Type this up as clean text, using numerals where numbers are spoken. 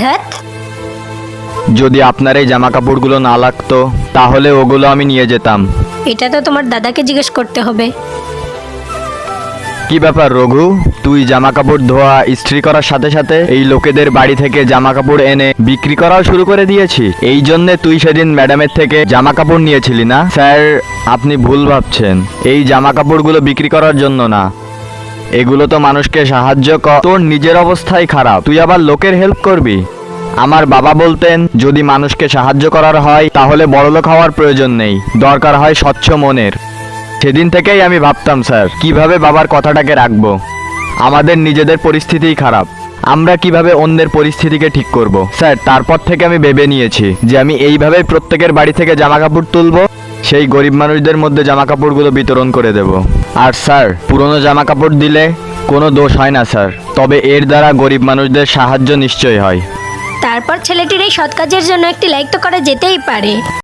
ধ্যাত, যদি আপনার এই জামা কাপড়গুলো না লাগতো তাহলে ওগুলো আমি নিয়ে যেতাম। এটা তো তোমার দাদাকে জিজ্ঞেস করতে হবে। কি ব্যাপার রঘু, তুই জামা কাপড় ধোয়া ইস্ত্রি করার সাথে সাথে এই লোকেদের বাড়ি থেকে জামা কাপড় এনে বিক্রি করাও শুরু করে দিয়েছিস? এই জন্যে তুই সেদিন ম্যাডামের থেকে জামা কাপড় নিয়েছিলি না? স্যার, আপনি ভুল ভাবছেন। এই জামা কাপড়গুলো বিক্রি করার জন্য না, এগুলো তো মানুষকে সাহায্য কর। তোর নিজের অবস্থাই খারাপ, তুই আবার লোকের হেল্প করবি? আমার বাবা বলতেন, যদি মানুষকে সাহায্য করার হয় তাহলে বড়লোক হওয়ার প্রয়োজন নেই, দরকার হয় স্বচ্ছ মনের। সেদিন থেকেই আমি ভাবতাম স্যার, কিভাবে বাবার কথাটাকে রাখবো। আমাদের নিজেদের পরিস্থিতিই খারাপ, আমরা কিভাবে অন্যের পরিস্থিতিকে ঠিক করব। স্যার, তারপর থেকে আমি ভেবে নিয়েছি যে আমি এইভাবেই প্রত্যেকের বাড়ি থেকে জামা কাপড় তুলবো, সেই গরিব মানুষদের মধ্যে জামা কাপড়গুলো বিতরণ করে দেব। আর স্যার, পুরনো জামা কাপড় দিলে কোনো দোষ হয় না স্যার, তবে এর দ্বারা গরিব মানুষদের সাহায্য নিশ্চয়ই হয়। তারপর ছেলেটির এই সৎ কাজের জন্য একটি লাইক তো করা যেতেই পারে।